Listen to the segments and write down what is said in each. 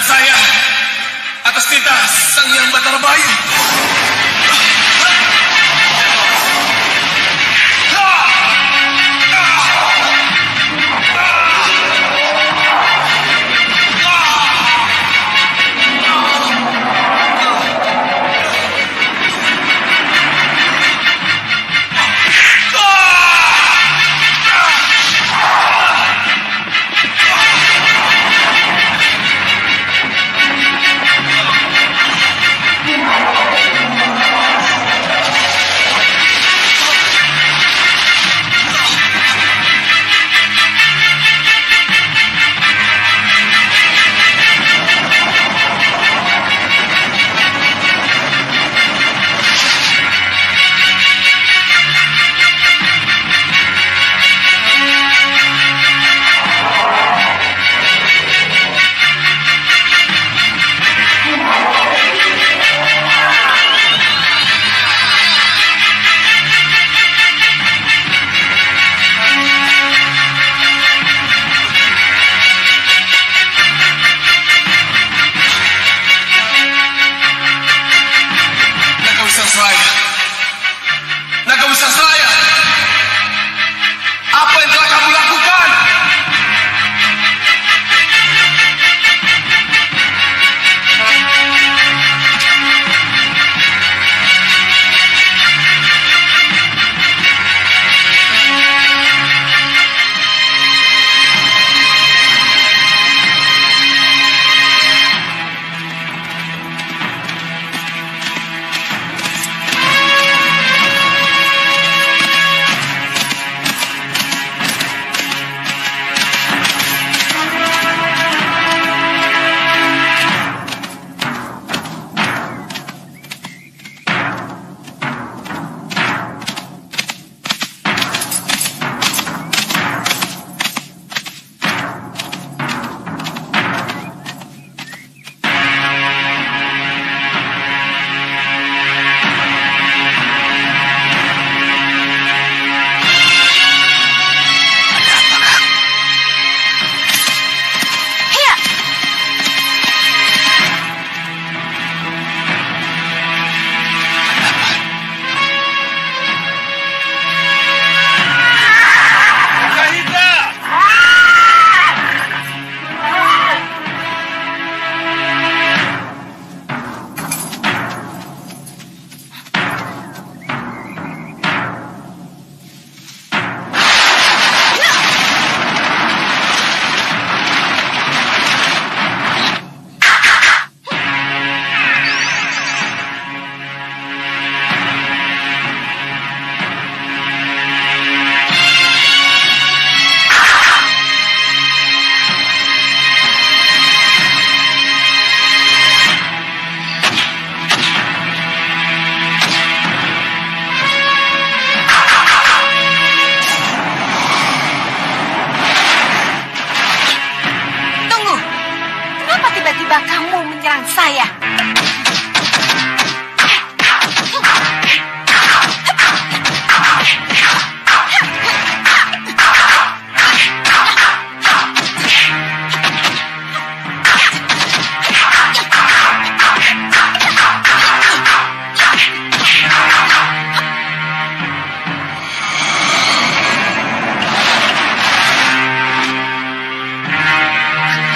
saya atas titah Sang Hyang Batara Bayu.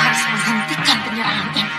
Harus menghentikan penyerangan ini.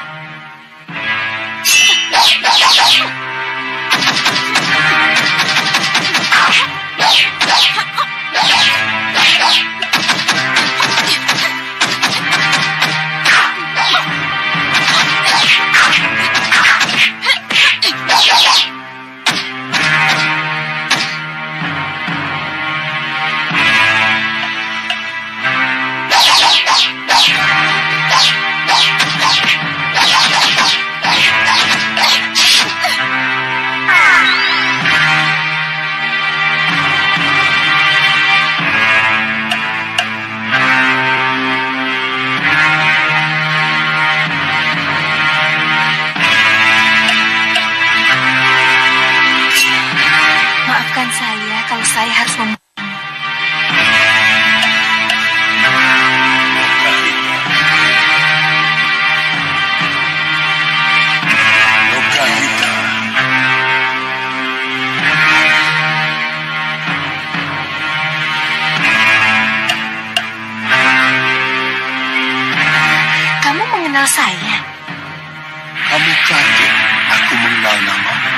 Kamu kaget aku mengenal namamu.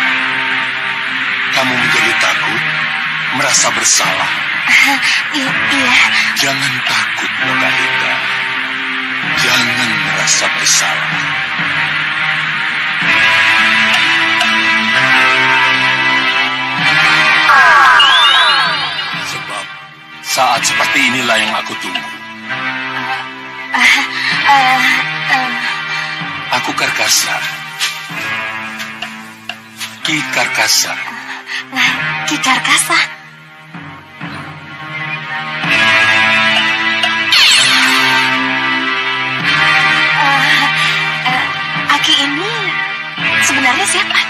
Kamu menjadi takut, merasa bersalah. Iya. Jangan takut, Lokahita. Jangan merasa bersalah. Sebab saat seperti inilah yang aku tunggu. Aku Karkasa. Ki Karkasa. Ki Karkasa. Aki ini sebenarnya siapa?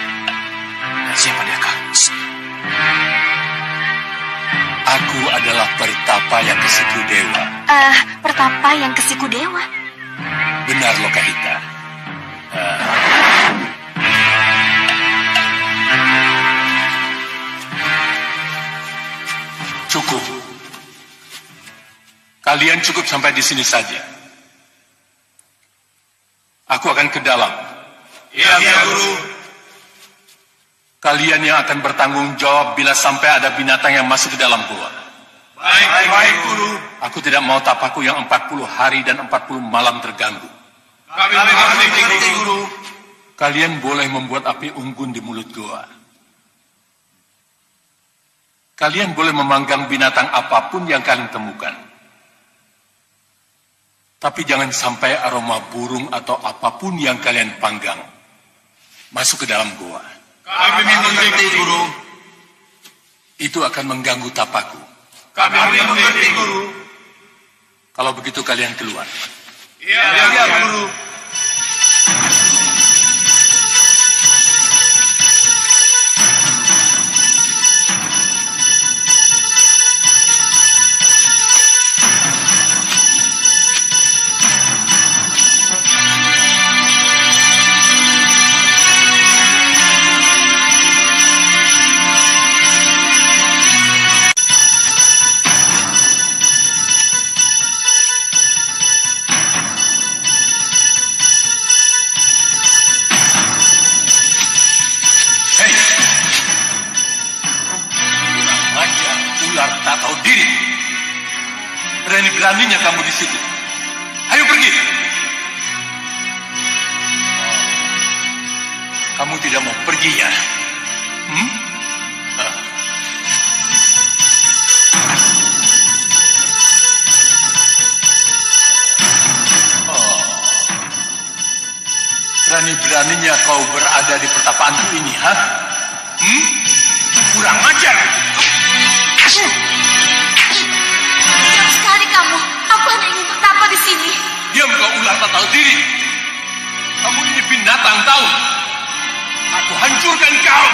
Siapa dia, Kak? Aku adalah Pertapa yang Kesiku Dewa. Pertapa yang Kesiku Dewa. Benar, Lokahita. Cukup. Kalian cukup sampai di sini saja. Aku akan ke dalam. Iya, Guru. Kalian yang akan bertanggung jawab bila sampai ada binatang yang masuk ke dalam gua. Baik, Guru. Aku tidak mau tapaku yang 40 hari dan 40 malam terganggu. Kami mengerti, Guru. Kalian boleh membuat api unggun di mulut gua. Kalian boleh memanggang binatang apapun yang kalian temukan. Tapi jangan sampai aroma burung atau apapun yang kalian panggang masuk ke dalam gua. Kami mengerti, Guru. Itu akan mengganggu tapaku. Kami mengerti, Guru. Kalau begitu kalian keluar. Iya, Guru. Tak tahu diri. Berani-beraninya kamu di situ. Ayo pergi. Kamu tidak mau pergi ya? Berani-beraninya kau berada di pertapaanku ini, ha? Kurang ajar. Diam sekali kamu. Aku hanya ingin bertapa di sini. Diam kau ular tak tahu diri. Kamu ini binatang tahu. Aku hancurkan kau.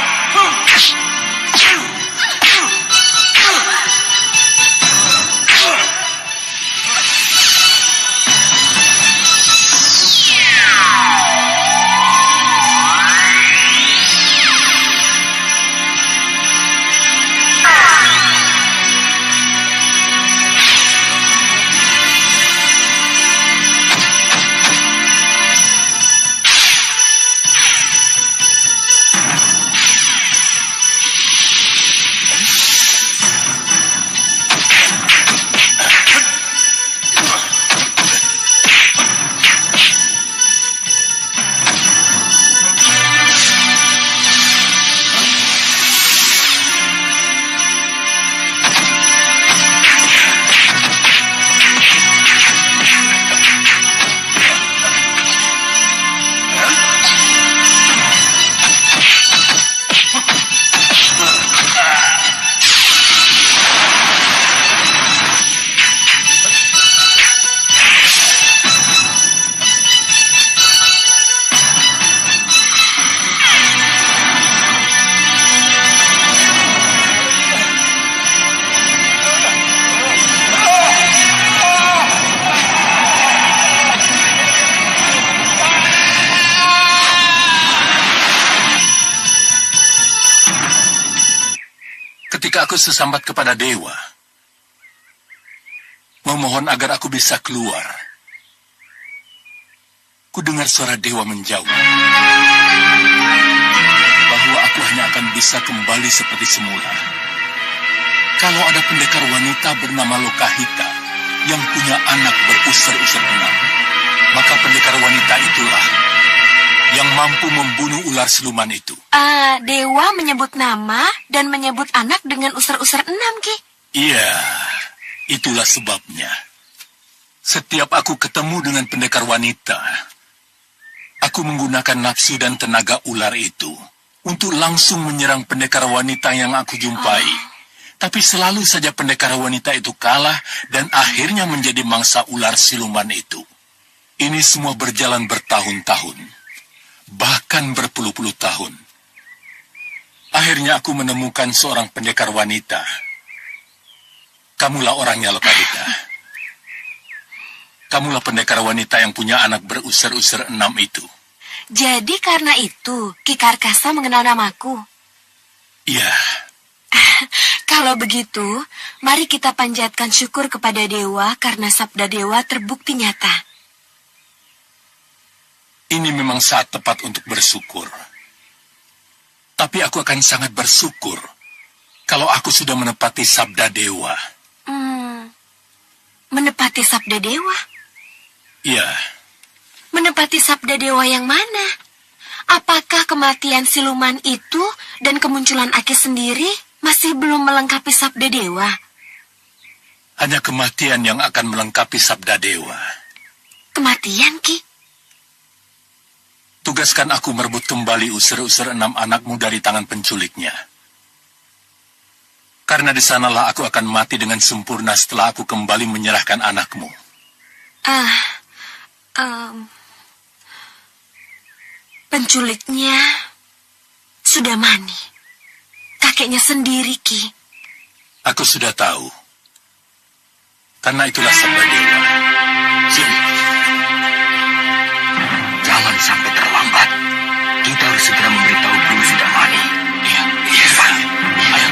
Ketika aku sesambat kepada dewa, memohon agar aku bisa keluar. Kudengar suara dewa menjauh. Bahwa aku hanya akan bisa kembali seperti semula. Kalau ada pendekar wanita bernama Lokahita yang punya anak berusur-usur 6, maka pendekar wanita itulah yang mampu membunuh ular siluman itu. Dewa menyebut nama dan menyebut anak dengan usur-usur 6, Ki. Iya, itulah sebabnya. Setiap aku ketemu dengan pendekar wanita, aku menggunakan nafsu dan tenaga ular itu untuk langsung menyerang pendekar wanita yang aku jumpai. Tapi selalu saja pendekar wanita itu kalah dan akhirnya menjadi mangsa ular siluman itu. Ini semua berjalan bertahun-tahun. Bahkan berpuluh-puluh tahun. Akhirnya aku menemukan seorang pendekar wanita. Kamulah orangnya, Lokahita. Kamulah pendekar wanita yang punya anak berusur-usur 6 itu. Jadi karena itu, Ki Karkasa mengenal namaku. Iya. Kalau begitu, mari kita panjatkan syukur kepada dewa karena sabda dewa terbukti nyata. Ini memang saat tepat untuk bersyukur. Tapi aku akan sangat bersyukur kalau aku sudah menepati sabda dewa. Menepati sabda dewa? Iya. Menepati sabda dewa yang mana? Apakah kematian siluman itu dan kemunculan Aki sendiri masih belum melengkapi sabda dewa? Hanya kematian yang akan melengkapi sabda dewa. Kematian, Ki? Tugaskan aku merebut kembali usur-usur 6 anakmu dari tangan penculiknya. Karena di sanalah aku akan mati dengan sempurna setelah aku kembali menyerahkan anakmu. Penculiknya sudah mani. Kakeknya sendiri, Ki. Aku sudah tahu. Karena itulah sabda dewa. Sini. Jangan sampai terlambat. Kita harus segera memberitahu Guru Sudamani. Iya. Ayo.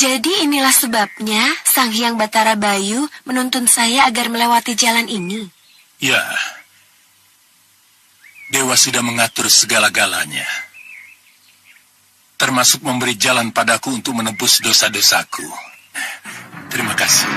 Jadi inilah sebabnya Sang Hyang Batara Bayu menuntun saya agar melewati jalan ini. Ya. Dewa sudah mengatur segala-galanya. Termasuk memberi jalan padaku untuk menebus dosa-dosaku. Terima kasih.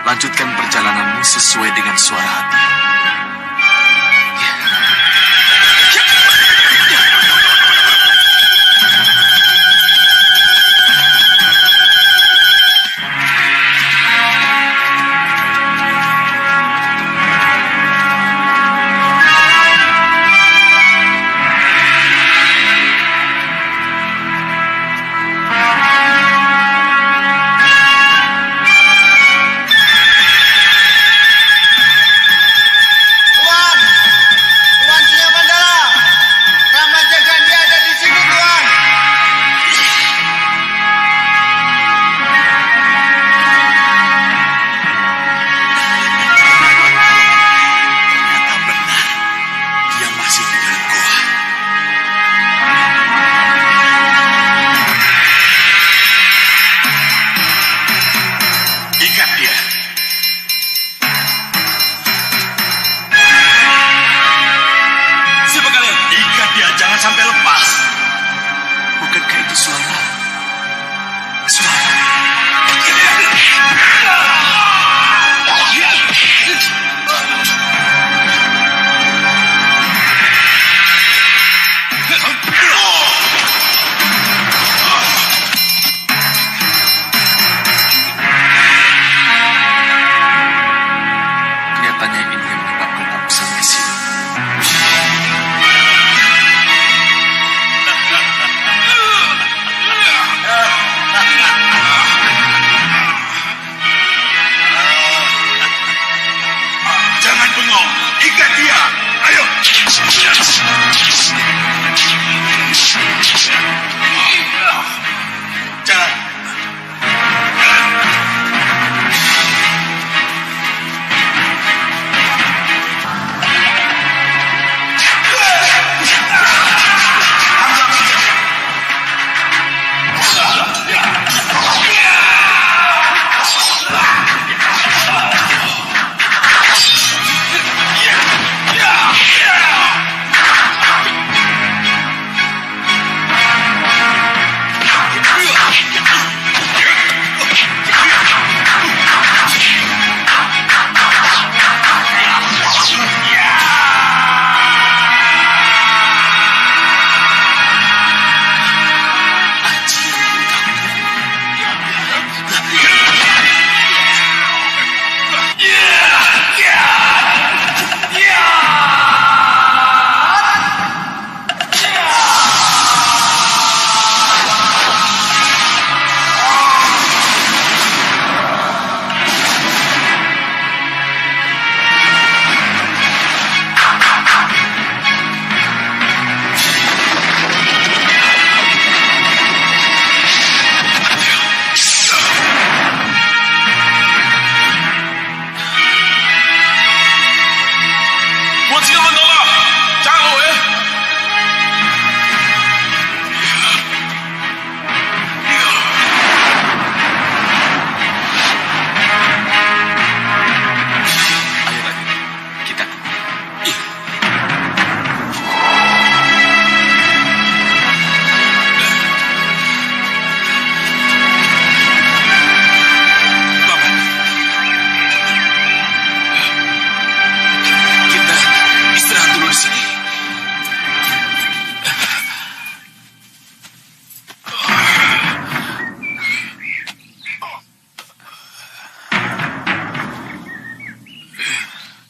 Lanjutkan perjalananmu sesuai dengan suara hati.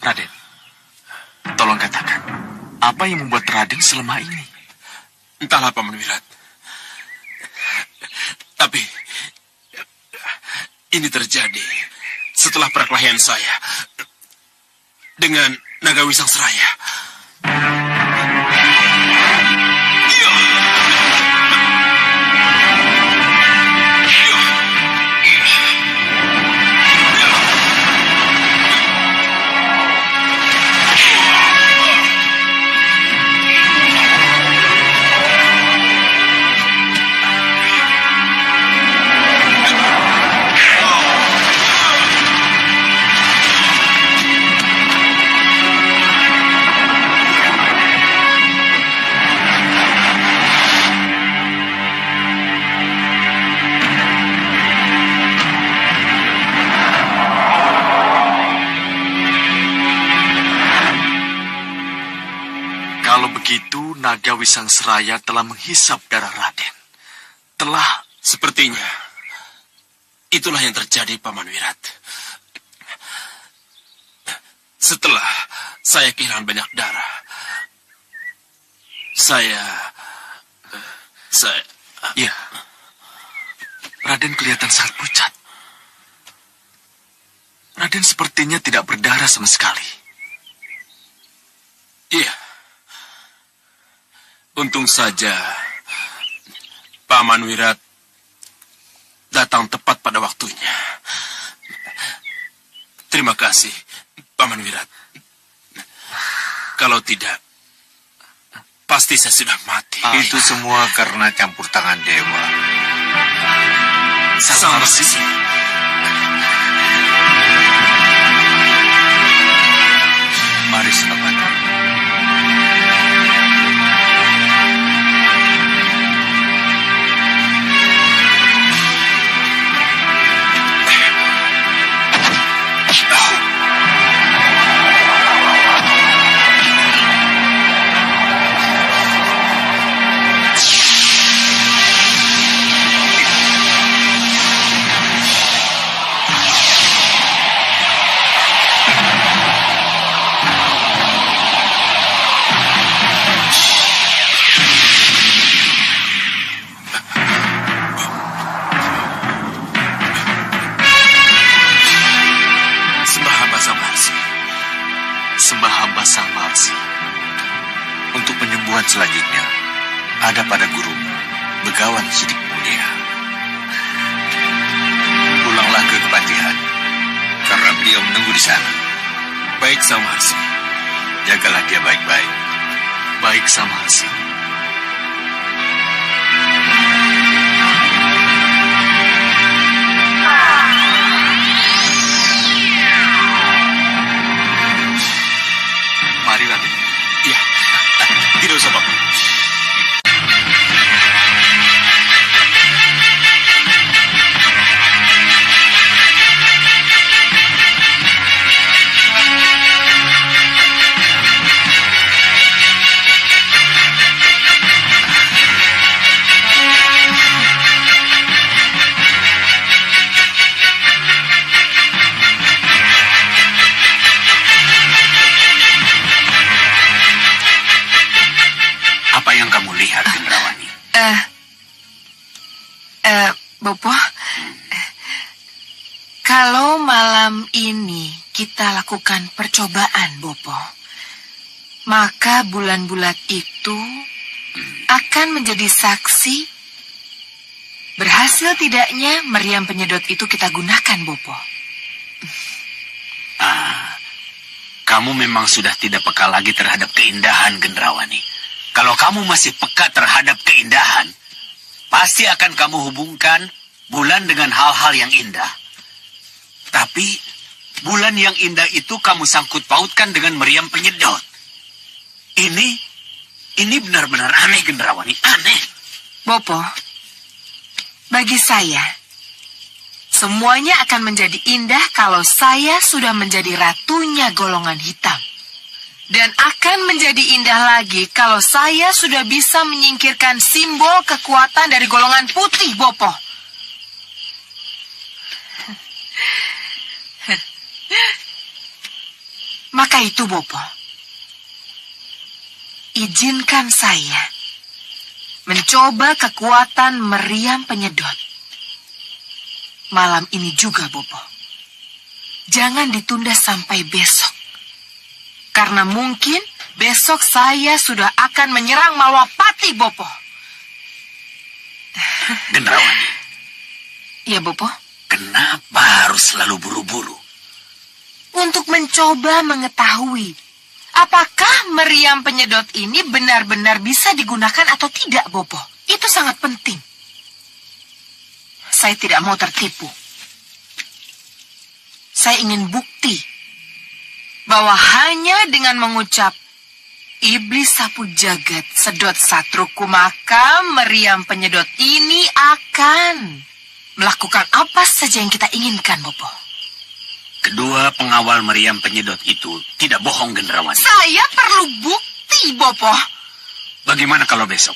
Raden, tolong katakan, apa yang membuat Raden selama ini? Entahlah, Paman Wirat. Tapi, ini terjadi setelah perkelahian saya dengan Naga Wisang Seraya. Naga Wisang Seraya telah menghisap darah Raden. Sepertinya itulah yang terjadi, Paman Wirat. Setelah saya kehilangan banyak darah, saya... Ya, Raden kelihatan sangat pucat. Raden sepertinya tidak berdarah sama sekali. Iya. Untung saja Paman Wirat datang tepat pada waktunya. Terima kasih, Paman Wirat. Kalau tidak, pasti saya sudah mati. Itu semua karena campur tangan dewa. Sang Resi. Mari Senopati. Sembuhan selanjutnya ada pada gurumu, Begawan Sidik Mulia. Pulanglah ke Kepatihan, karena beliau menunggu di sana. Baik, Samarsi. Jagalah dia baik-baik. Baik, Samarsi. Mari, Raden. Ya, tidak usah, Bapak. Apa yang kamu lihat, Gendrawani? Bopo, kalau malam ini kita lakukan percobaan, Bopo, maka bulan bulat itu akan menjadi saksi. Berhasil tidaknya meriam penyedot itu kita gunakan, Bopo. Kamu memang sudah tidak peka lagi terhadap keindahan, Gendrawani. Kalau kamu masih peka terhadap keindahan, pasti akan kamu hubungkan bulan dengan hal-hal yang indah. Tapi bulan yang indah itu kamu sangkut pautkan dengan meriam penyedot. Ini benar-benar aneh, Gendrawani, aneh. Bopo, bagi saya, semuanya akan menjadi indah kalau saya sudah menjadi ratunya golongan hitam. Dan akan menjadi indah lagi kalau saya sudah bisa menyingkirkan simbol kekuatan dari golongan putih, Bopo. Maka itu, Bopo, izinkan saya mencoba kekuatan meriam penyedot. Malam ini juga, Bopo. Jangan ditunda sampai besok. Karena mungkin besok saya sudah akan menyerang Malwapati, Bopo. Gendrawani. Ya, Bopo. Kenapa harus selalu buru-buru? Untuk mencoba mengetahui apakah meriam penyedot ini benar-benar bisa digunakan atau tidak, Bopo. Itu sangat penting. Saya tidak mau tertipu. Saya ingin bukti bahwa hanya dengan mengucap iblis sapu jagat sedot satruku, maka meriam penyedot ini akan melakukan apa saja yang kita inginkan, Bopo. Kedua pengawal meriam penyedot itu tidak bohong, Gendrawani. Saya perlu bukti, Bopo. Bagaimana kalau besok?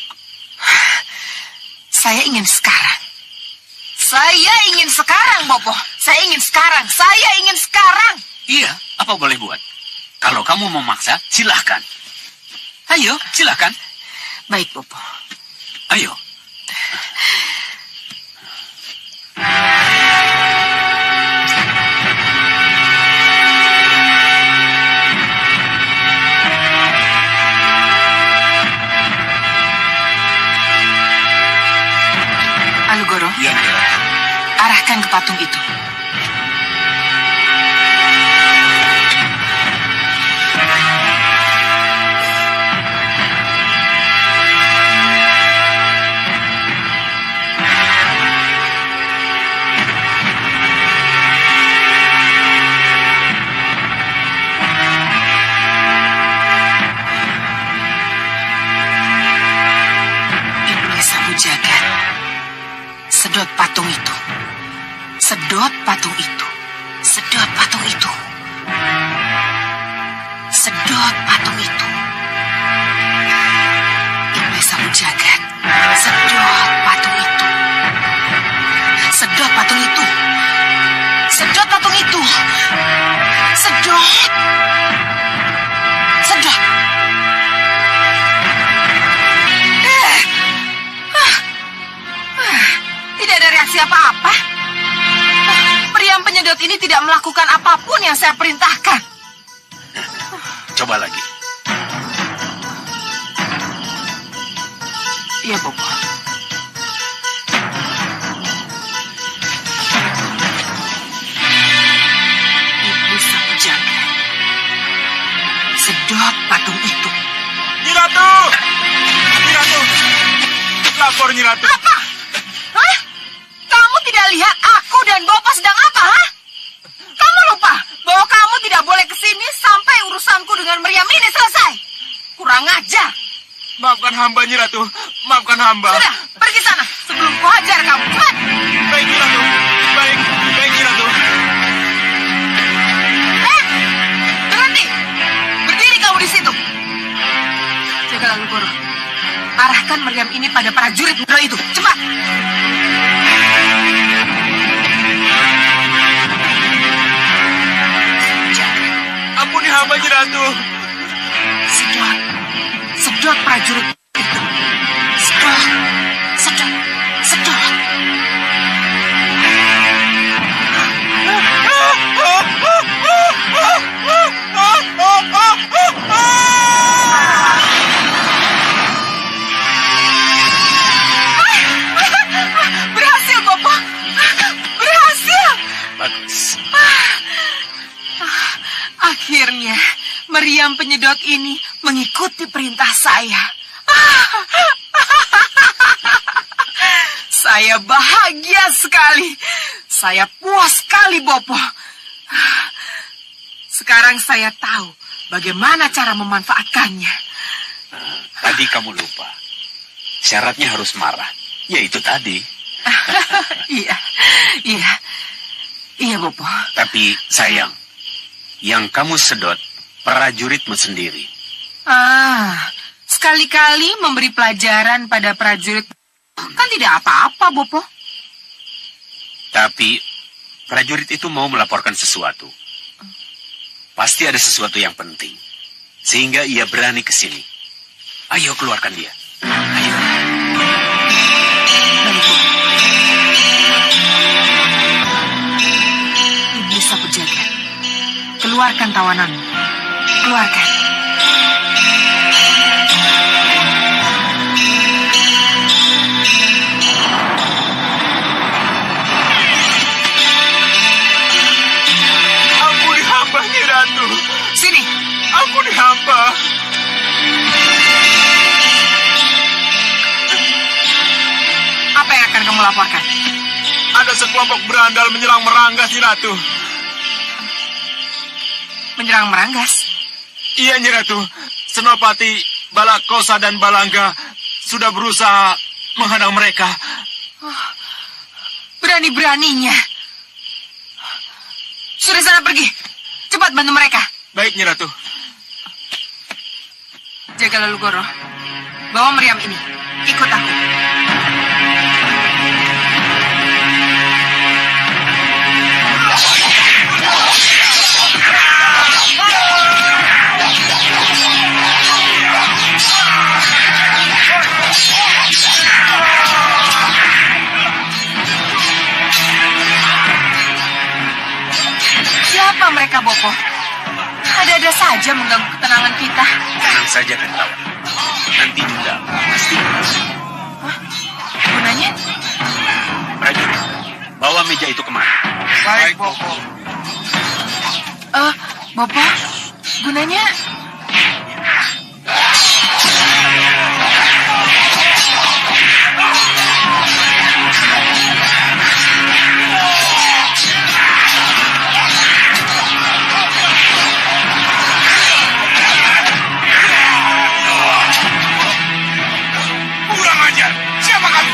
Saya ingin sekarang. Saya ingin sekarang, Bopo. Saya ingin sekarang. Saya ingin sekarang. Iya, apa boleh buat? Kalau kamu memaksa, silahkan. Ayo, silahkan. Baik, Bopo. Ayo. Alugoro, Ya, arahkan ke patung itu. Sedot patung itu. Sedot patung itu. Sedot patung itu. Sedot patung itu. Iblis sapu jagat. Sedot patung itu. Sedot patung itu. Sedot patung itu. Sedot. Sedot. Tidak ada reaksi apa-apa. Meriam penyedot ini tidak melakukan apapun yang saya perintahkan. Coba lagi. Iya, Bopo. Ibu sapu jaga. Sedot patung itu. Nyi Ratu! Nyi Ratu! Lapor Nyi Ratu. Apa? Hah? Kamu tidak lihat aku dan Bopo sedang apa, hah? Kamu lupa bahwa kamu tidak boleh kesini sampai urusanku dengan Meriam ini selesai. Kurang ajar. Maafkan hamba Nyi Ratu. Maafkan hamba. Sudah, pergi sana sebelum ku hajar kamu. Cepat. Baik Nyi Ratu. Baik Nyi Ratu. Berhenti. Berdiri kamu di situ. Jaga lalu Goro. Arahkan Meriam ini pada prajurit muda itu. Cepat. Ampuni hamba Nyi Ratu. Sedot. Sedot prajurit itu. Sedot. Sedot. Sedot. Berhasil, Bopo. Berhasil. Bagus. Akhirnya, meriam penyedot ini mengikuti perintah saya. Saya bahagia sekali. Saya puas sekali, Bopo. Sekarang saya tahu bagaimana cara memanfaatkannya. Tadi kamu lupa. Syaratnya harus marah. Ya itu tadi. Iya, iya. Iya, Bopo. Tapi sayang, yang kamu sedot prajuritmu sendiri. Sekali-kali memberi pelajaran pada prajurit kan tidak apa-apa, Bopo. Tapi prajurit itu mau melaporkan sesuatu. Pasti ada sesuatu yang penting. Sehingga ia berani ke sini. Ayo keluarkan dia. Ayo. Iblis sapu jaga. Keluarkan tawananmu. Keluarkan. Ampuni hamba Nyi Ratu. Sini. Ampuni hamba. Apa yang akan kamu laporkan? Ada sekelompok berandal menyerang Meranggas Nyi Ratu. Menyerang Meranggas? Iya Nyi Ratu. Senopati Balakosa dan Balangga sudah berusaha menghadang mereka. Berani-beraninya. Sudah sana pergi. Cepat bantu mereka. Baik Nyi Ratu. Jaga lalu Goro. Bawa meriam ini. Ikut aku. Siapa mereka, Bopo? Ada-ada saja mengganggu ketenangan kita. Tenang saja kan kawan. Nanti juga pasti. Gunanya? Prajurit, bawa meja itu kemana? Baik Bopo. Bopo, gunanya? Kurang ajar. Siapa kamu?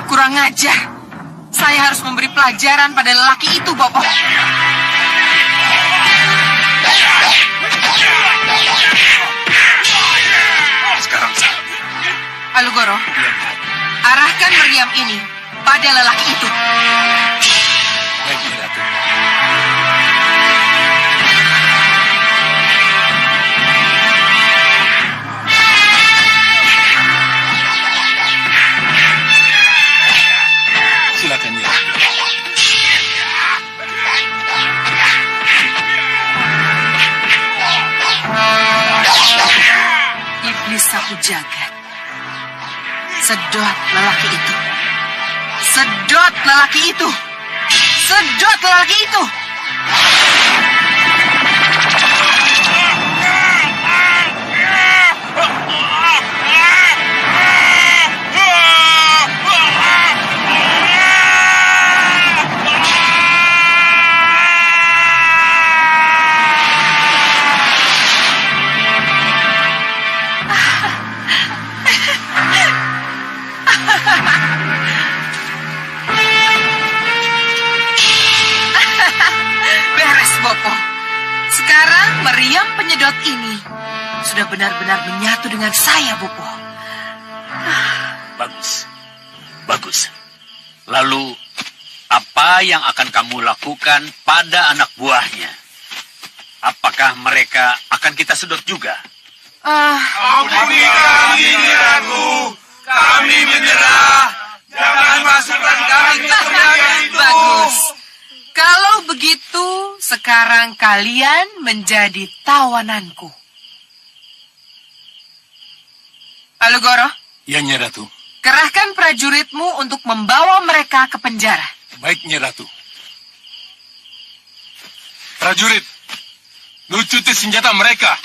Kurang ajar. Saya harus memberi pelajaran pada lelaki itu, Bopo. Sekarang saat. Alugoro, arahkan meriam ini pada lelaki itu. Baik, Nyi Ratu. Silakan. satu jagat. Sedot lelaki itu. Sedot lelaki itu. Sedot lelaki itu. Beres, Bopo. Sekarang meriam penyedot ini sudah benar-benar menyatu dengan saya, Bopo. Bagus. Bagus. Lalu, apa yang akan kamu lakukan pada anak buahnya? Apakah mereka akan kita sedot juga? Ampuni kami, Ratu. Kami menyerah. Jangan masukkan kami ke tempat itu. Bagus. Kalau begitu, sekarang kalian menjadi tawananku. Alugoro, Ya, Nyai Ratu. kerahkan prajuritmu untuk membawa mereka ke penjara. Baik, Nyai Ratu. Prajurit, lucuti senjata mereka.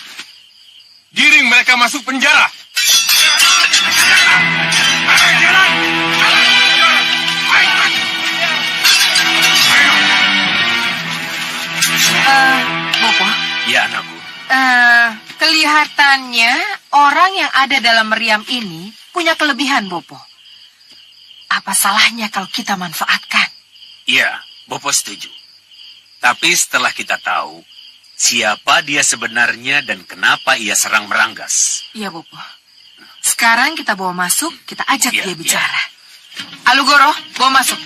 Giring mereka masuk penjara. Bopo, Ya, anakku. kelihatannya orang yang ada dalam meriam ini punya kelebihan, Bopo. Apa salahnya kalau kita manfaatkan? Ya, Bopo setuju. Tapi setelah kita tahu siapa dia sebenarnya dan kenapa ia serang Meranggas. Iya, Bopo. Sekarang kita bawa masuk, kita ajak Iya, dia bicara. Alugoro, bawa masuk.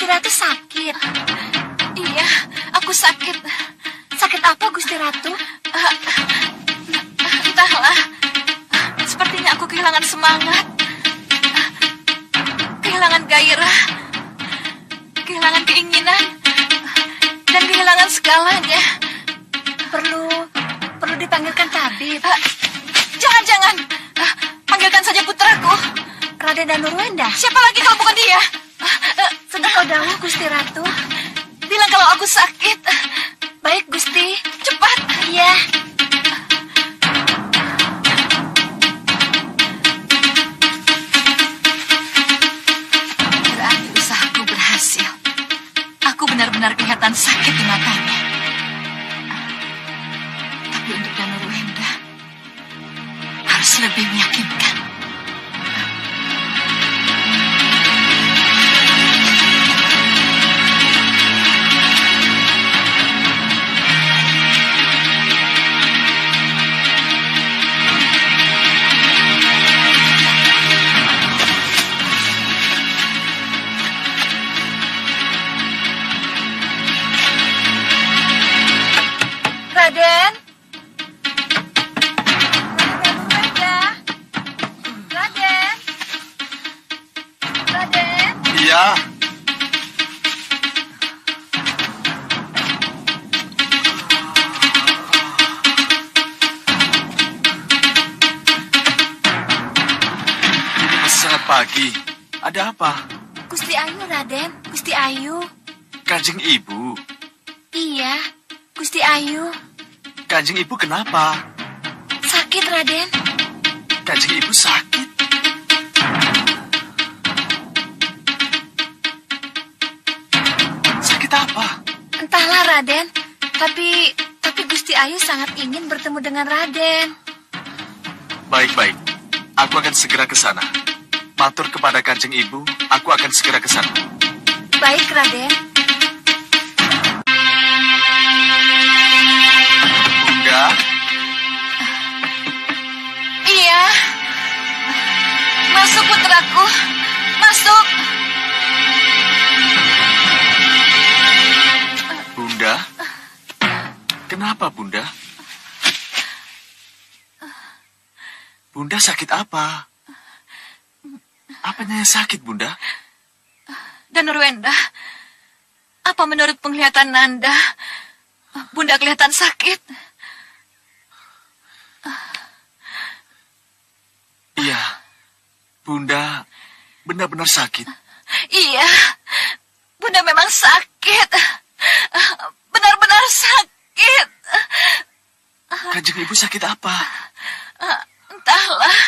Ratu sakit. Iya, aku sakit. Sakit apa, Gusti Ratu? Entahlah. Sepertinya aku kehilangan semangat. Kehilangan gairah. Kehilangan keinginan. gejalanya. Perlu dipanggilkan tabib. Jangan. Panggilkan saja putraku. Raden Danurwenda. Siapa lagi kalau bukan dia? Sedekau dawuh, Gusti Ratu. Bilang kalau aku sakit. Baik, Gusti. Cepat. Iya. Berarti usahaku berhasil. Aku benar-benar kelihatan sakit di matanya. Tapi untuk Danurwenda harus lebih meyakinkan. Raden. Raden. Iya. Ini masih sangat pagi. Ada apa? Gusti Ayu, Raden. Gusti Ayu. Kanjeng Ibu. Iya, Gusti Ayu. Kanjeng Ibu kenapa? Sakit, Raden. Kanjeng Ibu sakit. Sakit apa? Entahlah, Raden. Tapi Gusti Ayu sangat ingin bertemu dengan Raden. Baik. Aku akan segera ke sana. Matur kepada Kanjeng Ibu, aku akan segera ke sana. Baik, Raden. Bunda, Iya. Masuk putraku. Masuk. Bunda. Kenapa, Bunda? Bunda sakit apa? Apanya yang sakit, Bunda? Danurwenda, apa menurut penglihatan Nanda, Bunda kelihatan sakit? Iya, Bunda benar-benar sakit. Iya, Bunda memang sakit. Benar-benar sakit. Kanjeng Ibu sakit apa? Entahlah.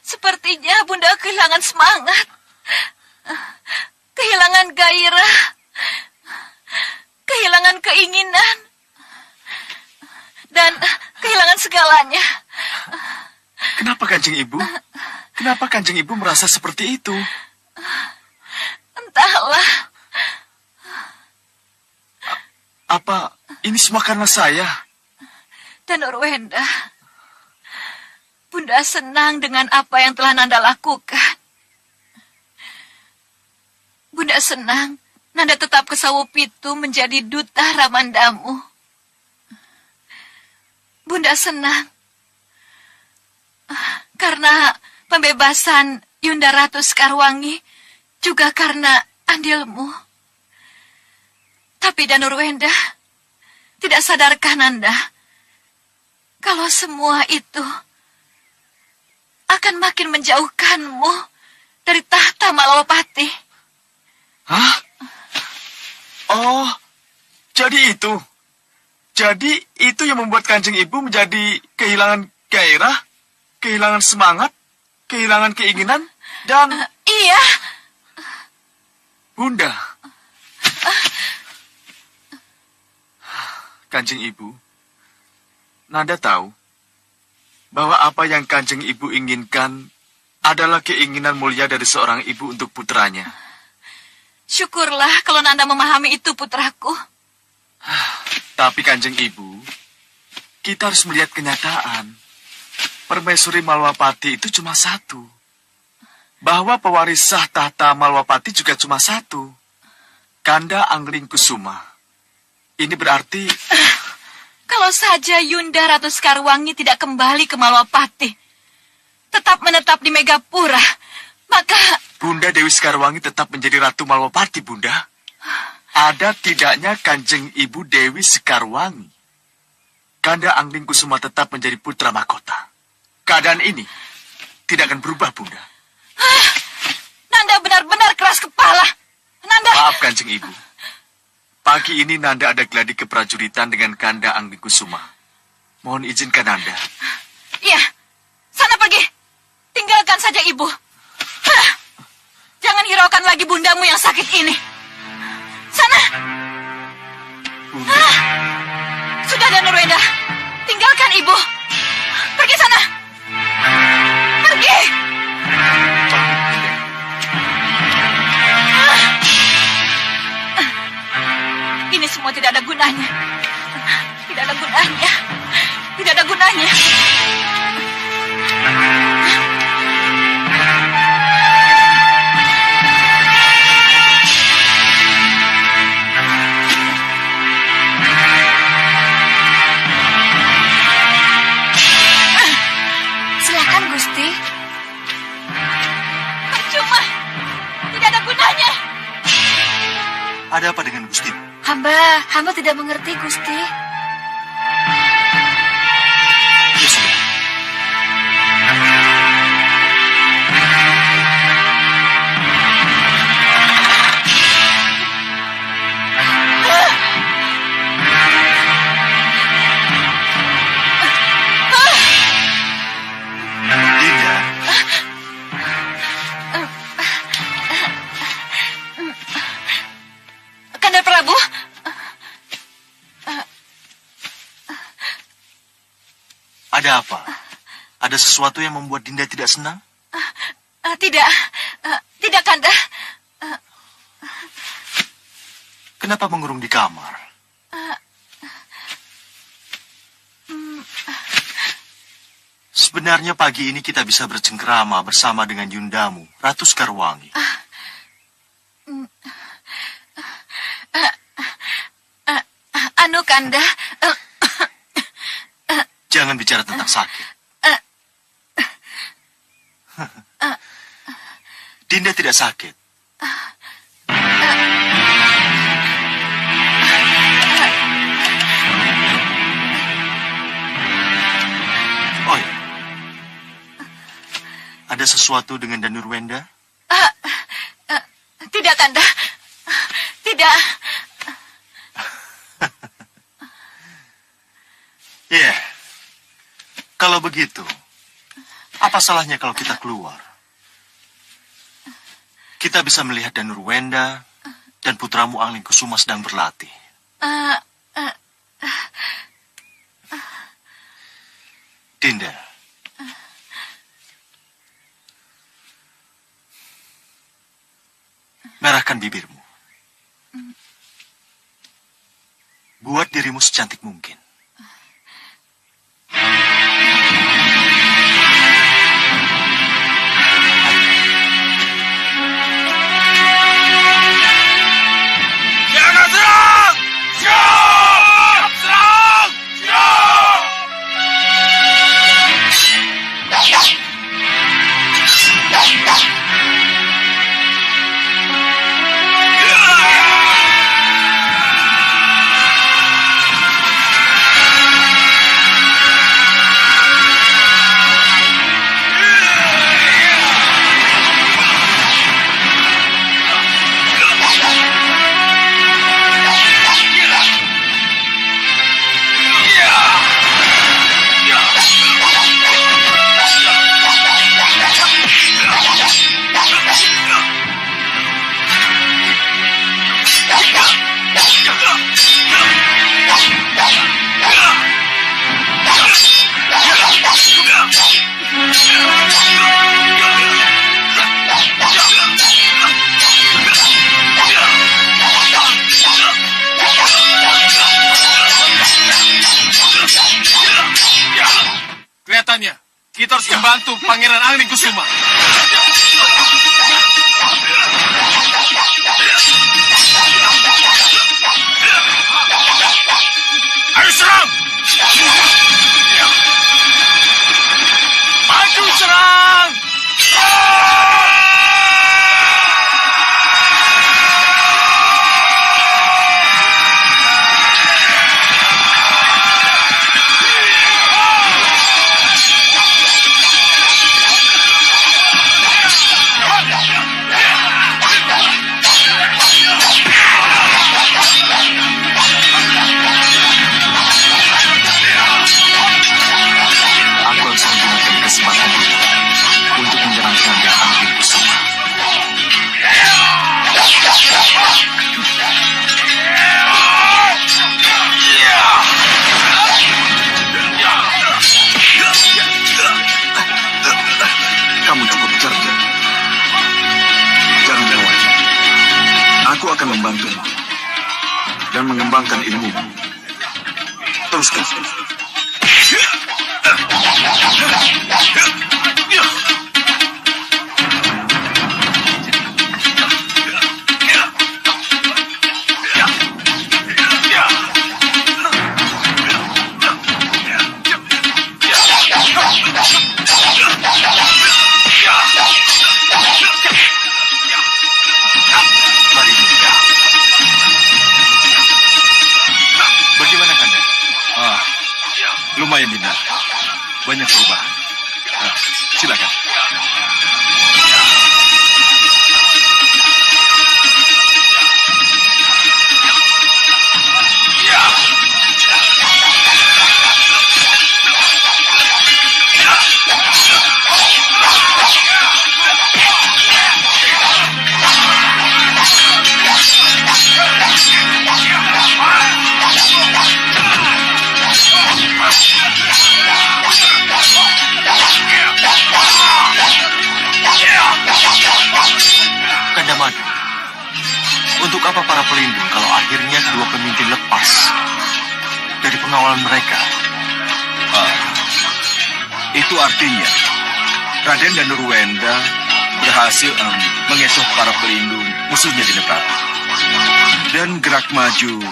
Sepertinya Bunda kehilangan semangat. Kehilangan gairah. Kehilangan keinginan. Dan kehilangan segalanya. Kenapa Kanjeng Ibu? Kenapa Kanjeng Ibu merasa seperti itu? Entahlah. Apa ini semua karena saya? Danurwenda, Bunda senang dengan apa yang telah Nanda lakukan. Bunda senang Nanda tetap ke Sawupitu menjadi duta Ramandamu. Bunda senang karena pembebasan Yunda Ratu Sekarwangi, juga karena andilmu. Tapi Danurwenda, tidak sadarkah Nanda kalau semua itu akan makin menjauhkanmu dari tahta Malawapati? Hah? Oh, jadi itu. Jadi itu yang membuat Kanjeng Ibu menjadi kehilangan gairah, kehilangan semangat, kehilangan keinginan, dan... Iya. Bunda. Kanjeng Ibu, Nanda tahu bahwa apa yang Kanjeng Ibu inginkan adalah keinginan mulia dari seorang ibu untuk putranya. Syukurlah kalau Nanda memahami itu, putraku. Tapi Kanjeng Ibu, kita harus melihat kenyataan. Permaisuri Malwapati itu cuma satu. Bahwa pewaris sah tahta Malwapati juga cuma satu. Kanda Angling Kusuma. Ini berarti... Kalau saja Yunda Ratu Sekarwangi tidak kembali ke Malwapati, tetap menetap di Megapura, maka... Bunda Dewi Sekarwangi tetap menjadi Ratu Malwapati, Bunda. ada tidaknya Kanjeng Ibu Dewi Sekarwangi, Kanda Angling Kusuma tetap menjadi putra mahkota. Keadaan ini tidak akan berubah, Bunda. Nanda benar-benar keras kepala. Nanda. Maaf, Kanjeng Ibu. Pagi ini Nanda ada gladi keprajuritan dengan Kanda Angling Kusuma. Mohon izinkan Nanda. Iya, sana pergi. Tinggalkan saja ibu. Jangan hiraukan lagi bundamu yang sakit ini. Sana. Bunda. Sudah, Danurwenda. Tinggalkan ibu. Pergi sana. Pergi. Ini semua tidak ada gunanya. Tidak ada gunanya. Tidak ada gunanya. Silakan, Gusti. Percuma. Tidak ada gunanya. Ada apa dengan Gusti? Hamba tidak mengerti, Gusti. Ya sudah. Dinda. Kanda Prabu. Ada apa? Ada sesuatu yang membuat Dinda tidak senang? Tidak, Kanda. Kenapa mengurung di kamar? Sebenarnya pagi ini kita bisa bercengkerama bersama dengan Yundamu, Ratu Sekarwangi. Anu, Kanda. Jangan bicara tentang sakit. Dinda tidak sakit. Oh ya. Ada sesuatu dengan Danurwenda? Tidak, Kanda. Tidak. Ya. Kalau begitu, apa salahnya kalau kita keluar? Kita bisa melihat Danurwenda dan putramu Angling Kusuma sedang berlatih. Dinda. Merahkan bibirmu. Buat dirimu secantik mungkin. Jangan serang! Siap! Serang! Siap! Kelihatannya kita harus membantu Pangeran Angling Kusuma. Ayo serang! Maju serang! akan membantu dan mengembangkan ilmu. Teruskan. Bagaimana Kanda? Lumayan Dinda. Banyak perubahan. Silakan. Kandamani, untuk apa para pelindung kalau akhirnya kedua pemimpin lepas dari pengawalan mereka? Itu artinya Raden dan Nurwenda berhasil mengesok para pelindung musuhnya di Nebrata. Dan gerak maju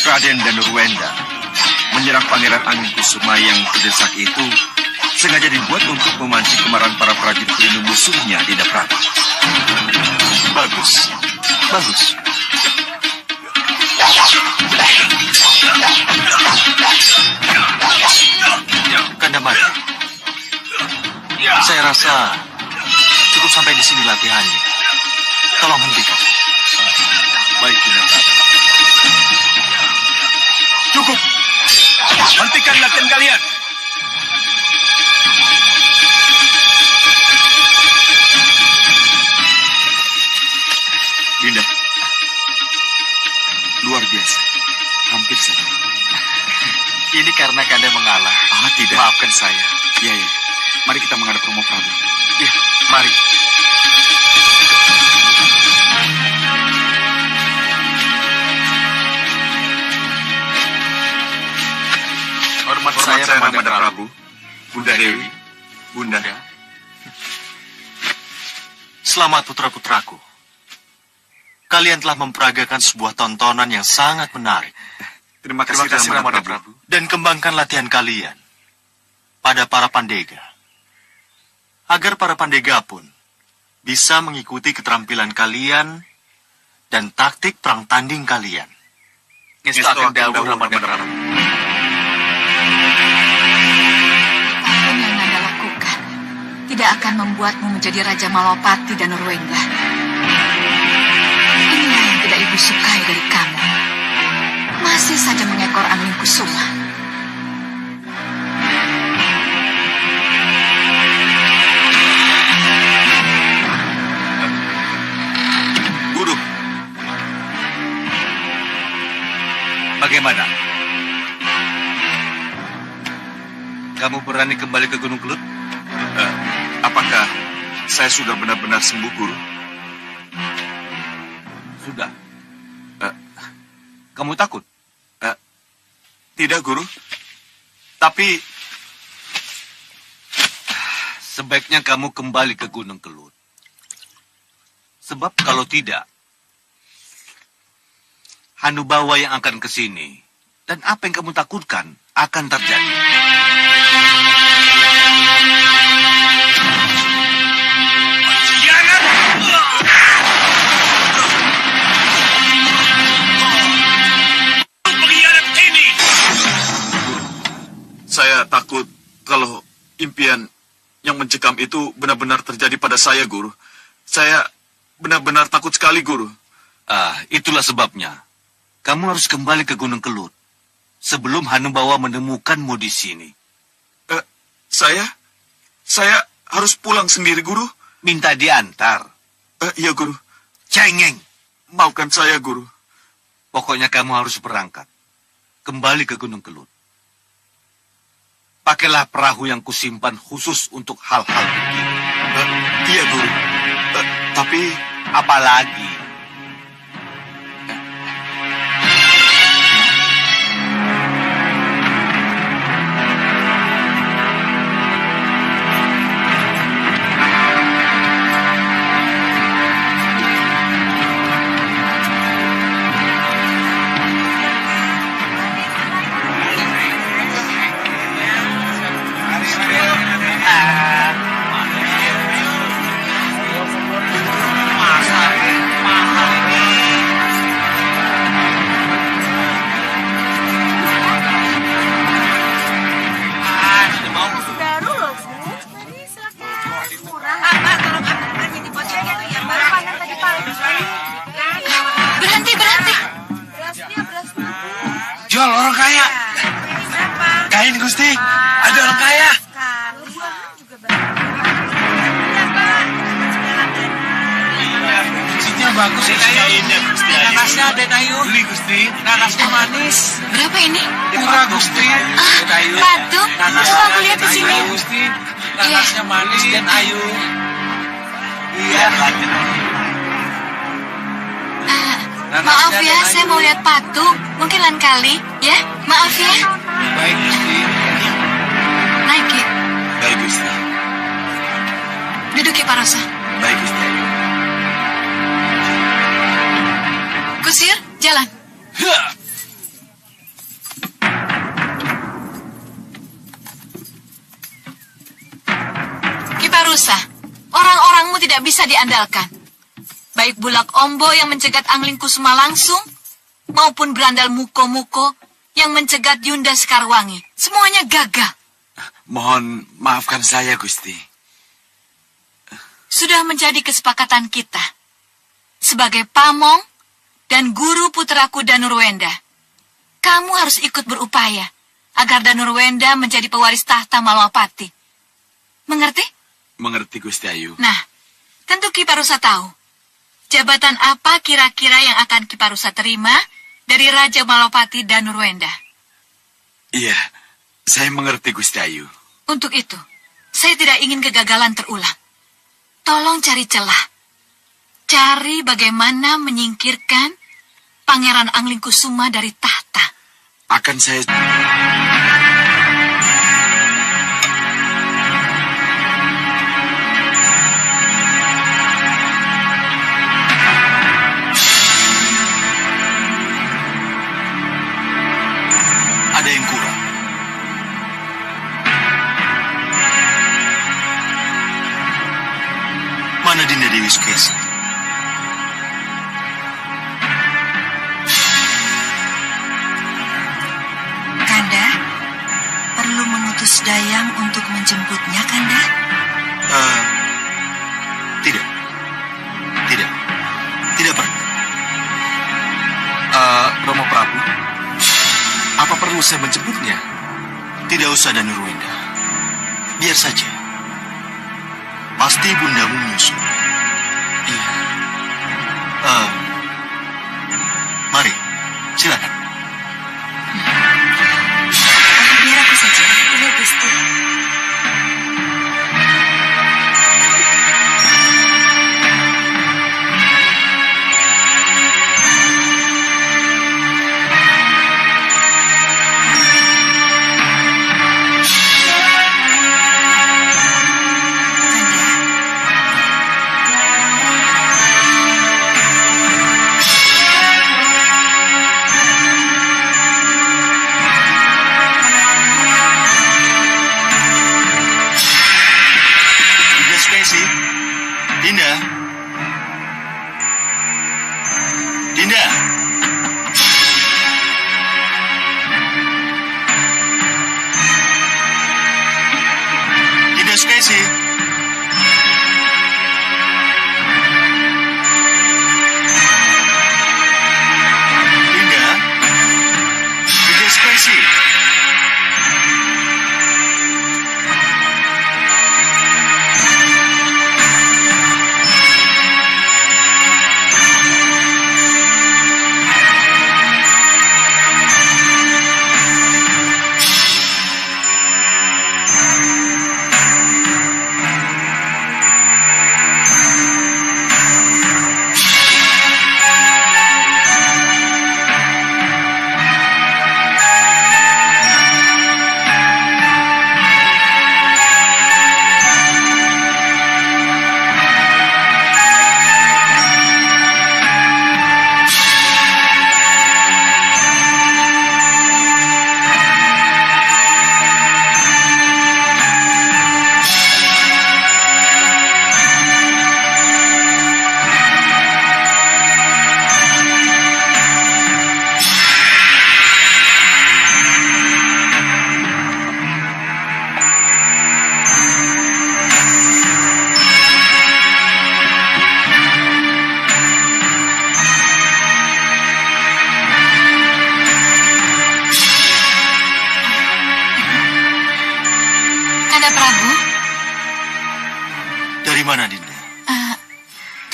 Raden dan Nurwenda menyerang Pangeran Angin Kusuma yang terdesak itu sengaja dibuat untuk memancing kemarahan para prajurit pelindung musuhnya di Nebrata. Bagus, bagus. Kandamani, saya rasa cukup sampai di sini latihannya. Tolong hentikan. Baik, Dinda. Cukup. Hentikan latihan kalian. Dinda, luar biasa. Hampir saja. Ini karena Kanda mengalah. Tidak. Maafkan saya. Iya. Mari kita menghadap Romo Prabu. Ya, mari. Hormat saya, Ramada Prabu. Bunda Dewi. Bunda. Selamat putra-putraku. Kalian telah memperagakan sebuah tontonan yang sangat menarik. Terima kasih, Ramada Prabu. Dan kembangkan latihan kalian pada para pandega. Agar para pandega pun bisa mengikuti keterampilan kalian dan taktik perang tanding kalian. Ngestakan dawuh Ramada Prabu. Apapun yang Nanda lakukan tidak akan membuatmu menjadi Raja Malapati dan Nurwengga. Inilah yang tidak ibu sukai dari kamu. Masih saja mengekor Angin Kusuma. Guru. Bagaimana? Kamu berani kembali ke Gunung Kelut? Apakah saya sudah benar-benar sembuh, Guru? Sudah. Kamu takut? Tidak, Guru. Tapi sebaiknya kamu kembali ke Gunung Kelut. Sebab kalau tidak, Hanubawa yang akan ke sini dan apa yang kamu takutkan akan terjadi. Saya takut kalau impian yang mencekam itu benar-benar terjadi pada saya, Guru. Saya benar-benar takut sekali, Guru. Itulah sebabnya. Kamu harus kembali ke Gunung Kelut sebelum Hanubawa menemukanmu di sini. Saya harus pulang sendiri, Guru. Minta diantar. Iya, Guru. Cengeng. Maafkan saya, Guru. Pokoknya kamu harus berangkat. Kembali ke Gunung Kelut. Pakailah perahu yang kusimpan khusus untuk hal-hal begini. Iya, Guru. Tapi... Apalagi, Kirain Gusti, ada orang kaya. Cincin bagus ya ini Gusti. Nanasnya ada Ayu. Beli Gusti. Nanasnya manis. Berapa ini? Murah Gusti. Ayu. Ratu, coba aku lihat di sini. Gusti. Nanasnya manis dan Ayu. Iya. Maaf ya, saya mau lihat patung. Mungkin lain kali, ya. Maaf ya. Baik Gusti. Naik, Ki. Baik Gusti. Duduk, Ki Parosa. Baik Gusti Ayu. Kusir, jalan. Ki Parusa, orang-orangmu tidak bisa diandalkan. Baik Bulak Ombo yang mencegat Angling Kusuma langsung, maupun berandal Muko-Muko yang mencegat Yunda Sekarwangi. Semuanya gagal. Mohon maafkan saya Gusti. Sudah menjadi kesepakatan kita. Sebagai pamong dan guru putraku Danurwenda, kamu harus ikut berupaya agar Danurwenda menjadi pewaris tahta Malwapati. Mengerti? Mengerti Gusti Ayu. Nah, tentu Ki Parusa tahu. Jabatan apa kira-kira yang akan Ki Parusa terima dari Raja Malwapati Danurwenda? Iya, saya mengerti Gusti Ayu. Untuk itu, saya tidak ingin kegagalan terulang. Tolong cari celah. Cari bagaimana menyingkirkan Pangeran Angling Kusuma dari tahta. Akan saya... Ada yang kurang. Mana Dinda Dewi Sukesi? Kanda, perlu mengutus Dayang untuk menjemputnya, Kanda? Tidak. Tidak. Tidak perlu. Romo Prabu, apa perlu saya menjemputnya? Tidak usah Danurwenda. Biar saja. Pasti bundamu menyusul. Iya. Mari, silakan. Biar aku saja. Iya, Gusti. Dinda Sukesi. Dinda. Dinda. Dinda Sukesi. Dinda. Dinda Sukesi.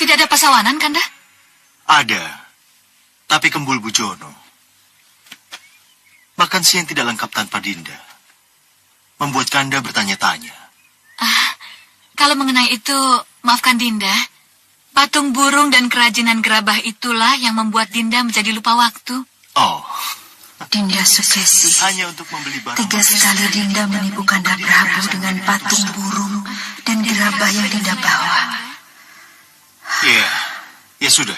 Tidak ada pasawanan, Kanda? Ada, tapi Kembul Bujono. Makan siang tidak lengkap tanpa Dinda. Membuat Kanda bertanya-tanya. Kalau mengenai itu, maafkan Dinda. Patung burung dan kerajinan gerabah itulah yang membuat Dinda menjadi lupa waktu. Oh, Dinda Sukesi. hanya untuk membeli barang. 3 kali Dinda menipu Kanda Prabu dengan patung burung dan gerabah yang Dinda bawa. Ya sudah.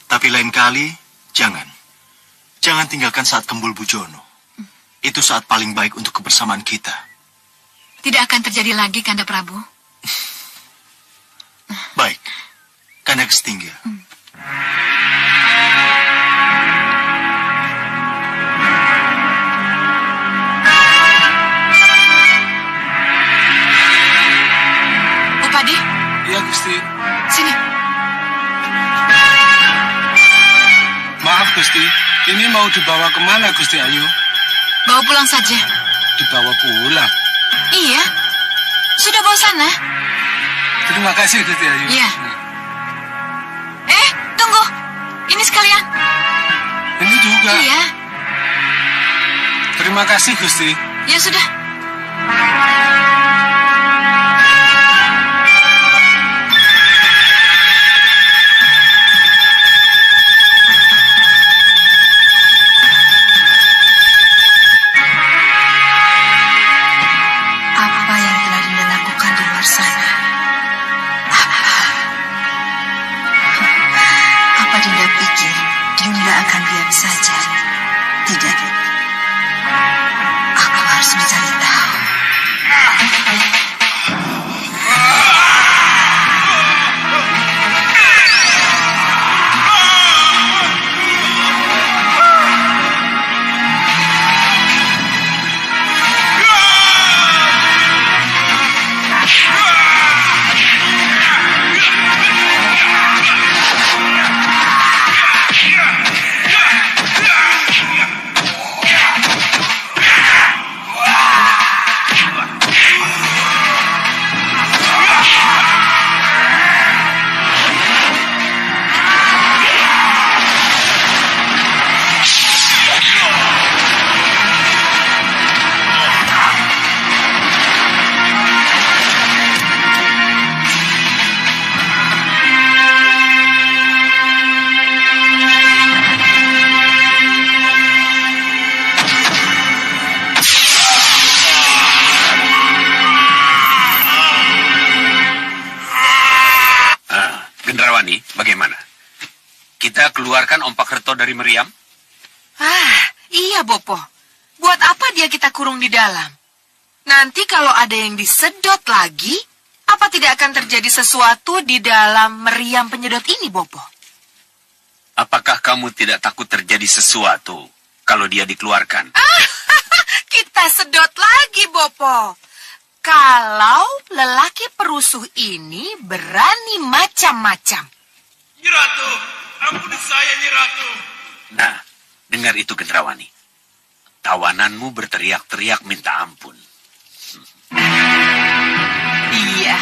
Tapi lain kali, jangan. Jangan tinggalkan saat Kembul Bujono. Itu saat paling baik untuk kebersamaan kita. Tidak akan terjadi lagi, Kanda Prabu. Baik, Kanda Kestingga. Upadi, Iya, Gusti. sini. Maaf, Gusti. Ini mau dibawa kemana, Gusti Ayu? Bawa pulang saja. Dibawa pulang. Iya, sudah bawa sana. Terima kasih, Gusti Ayu. Iya. Tunggu. Ini sekalian. Ini juga. Iya, Terima kasih, Gusti. ya sudah. Apa yang telah Dinda lakukan di luar sana? Apa Dinda pikir Dinda akan diam saja? Tidak. Aku harus mencari tahu. Gendrawani, bagaimana? Kita keluarkan Ompak Reto dari meriam? Iya, Bopo. Buat apa dia kita kurung di dalam? Nanti kalau ada yang disedot lagi, apa tidak akan terjadi sesuatu di dalam meriam penyedot ini, Bopo? Apakah kamu tidak takut terjadi sesuatu kalau dia dikeluarkan? Kita sedot lagi, Bopo. Kalau lelaki perusuh ini berani macam-macam. Nyi Ratu, ampuni saya, Nyi Ratu. Nah, dengar itu, Gendrawani. Tawananmu berteriak-teriak minta ampun. Iya.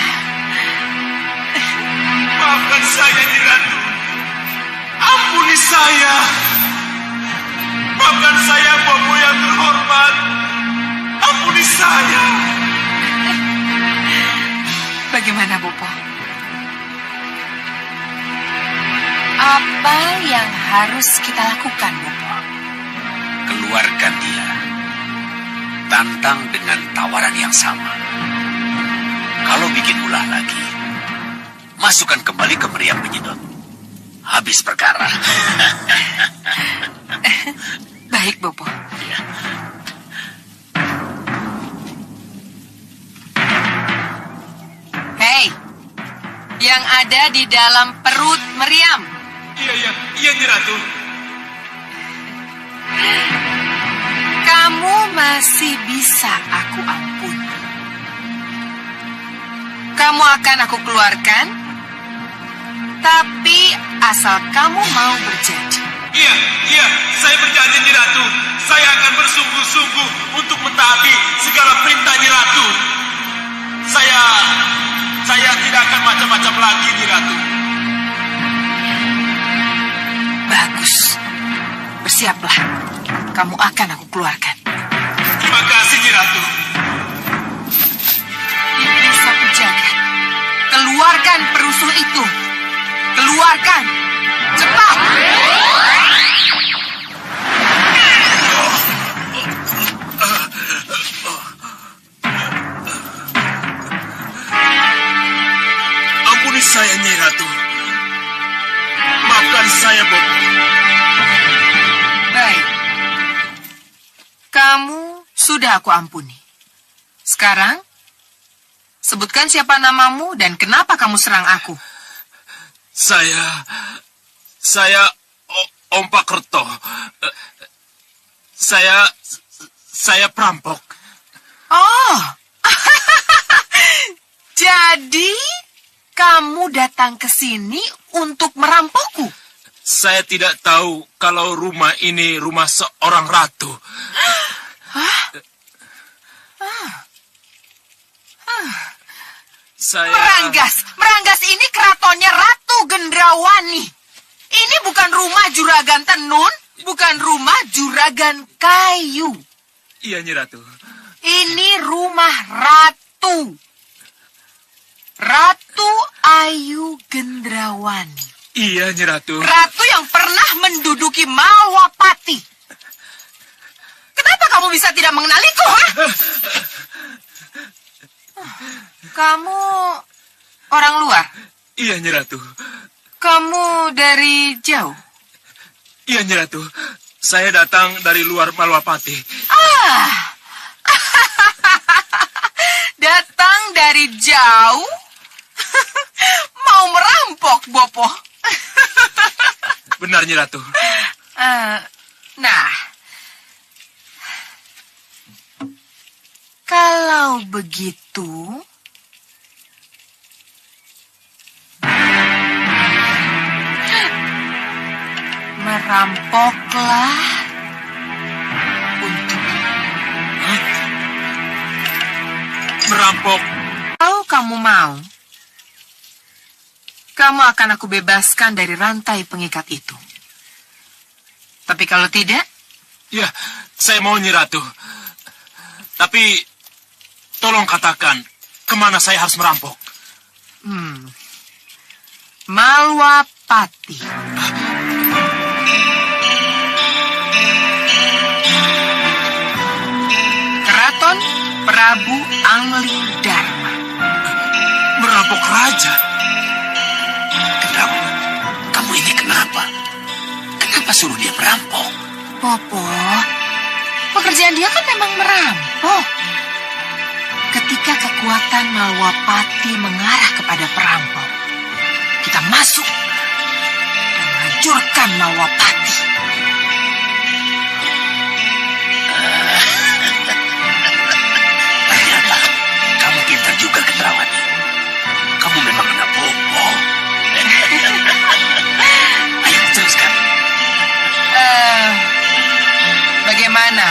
Maafkan saya, Nyi Ratu. Ampuni saya. Maafkan saya, Bopo yang terhormat. Ampuni saya. Bagaimana, Bopo? Apa yang harus kita lakukan, Bopo? Keluarkan dia. Tantang dengan tawaran yang sama. Kalau bikin ulah lagi, masukkan kembali ke meriam penyedot. Habis perkara. Baik, Bopo. Hei, yang ada di dalam perut meriam. Iya, Nyi Ratu. Kamu masih bisa aku ampuni. Kamu akan aku keluarkan, tapi asal kamu mau berjanji. Iya, saya berjanji, Nyi Ratu. Saya akan bersungguh-sungguh untuk mentaati segala perintah Nyi Ratu. Saya tidak akan macam-macam lagi, Nyi Ratu. Bagus. Bersiaplah. Kamu akan aku keluarkan. Terima kasih, Nyi Ratu. Iblis sapu jagat. Keluarkan perusuh itu. Keluarkan. Cepat. Ampuni saya, Nyi Ratu. Maafkan saya, Bopo. Baik. Kamu sudah aku ampuni. Sekarang, sebutkan siapa namamu dan kenapa kamu serang aku. Saya Om Pakerto. Saya perampok. Oh, jadi kamu datang ke sini untuk merampokku? Saya tidak tahu kalau rumah ini rumah seorang ratu. Meranggas ini keratonnya Ratu Gendrawani. Ini bukan rumah juragan tenun, bukan rumah juragan kayu. Iya, Nyi Ratu. Ini rumah ratu. Ratu Ayu Gendrawani. Iya, Nyi Ratu. Ratu yang pernah menduduki Malwapati. Kenapa kamu bisa tidak mengenaliku, ha? Kamu orang luar? Iya, Nyi Ratu. Kamu dari jauh? Iya, Nyi Ratu. Saya datang dari luar Malwapati. Datang dari jauh? Mau merampok, Bopo? Benar, Nyi Ratu. Nah, kalau begitu, merampoklah untuk Merampok. Kalau kamu mau, kamu akan aku bebaskan dari rantai pengikat itu. Tapi kalau tidak, Ya, saya mau, Nyi Ratu. Tapi, tolong katakan, kemana saya harus merampok? Malwapati. Keraton Prabu Angling Dharma. Merampok raja? Kenapa? Kamu ini kenapa? Kenapa suruh dia merampok? Bopo, pekerjaan dia kan memang merampok. Ketika kekuatan Malwapati mengarah kepada perampok, kita masuk dan menghancurkan Malwapati. Ternyata kamu pintar juga, Gendrawani. Kamu memang anak bobo. Ayo, teruskan. Bagaimana,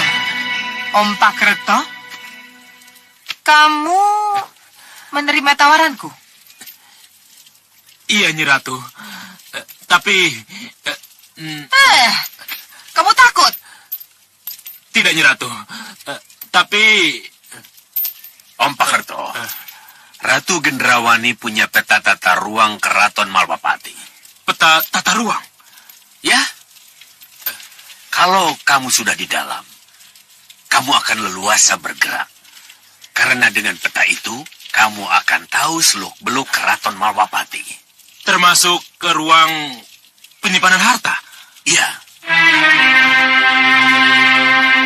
Om Pakerto? Kamu menerima tawaranku? Iya, Nyi Ratu. Tapi... Kamu takut? tidak, Nyi Ratu. Tapi... Om Pakerto, Ratu Gendrawani punya peta tata ruang Keraton Malwapati. peta tata ruang. Ya, kalau kamu sudah di dalam, kamu akan leluasa bergerak. Karena dengan peta itu, kamu akan tahu seluk-beluk Keraton Malwapati. Termasuk ke ruang penyimpanan harta. Iya,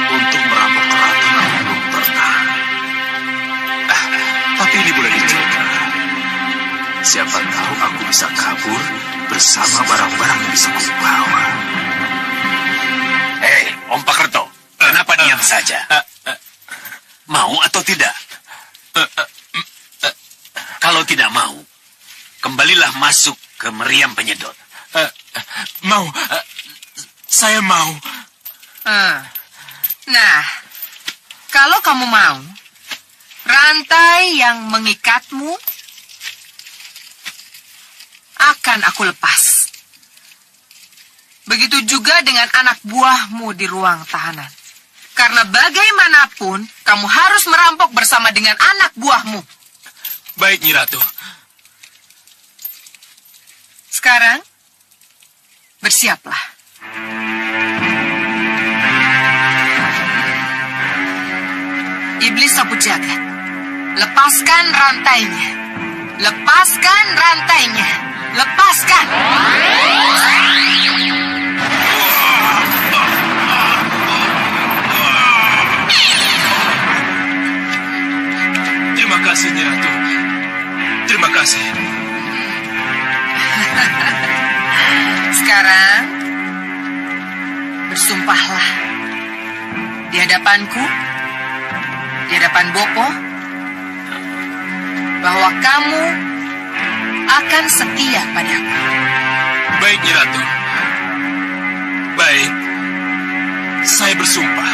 Untuk merampok keraton aku belum pernah. Tapi ini boleh dicoba. Siapa tahu aku bisa kabur bersama barang-barang yang bisa kubawa. hei, Om Pakerto, kenapa diam saja? Mau atau tidak? Kalau tidak mau, kembalilah masuk ke meriam penyedot. Mau. Saya mau. Nah, kalau kamu mau, rantai yang mengikatmu akan aku lepas. Begitu juga dengan anak buahmu di ruang tahanan. Karena bagaimanapun, kamu harus merampok bersama dengan anak buahmu. Baik, Nyi Ratu. Sekarang, bersiaplah. Iblis sapu jagat, lepaskan rantainya. Lepaskan rantainya. Lepaskan. Terima kasih, Nyi Ratu. Terima kasih. Sekarang, bersumpahlah di hadapanku, di hadapan Bopo, bahwa kamu akan setia padaku. Baik, Nyi Ratu. Baik. Saya bersumpah.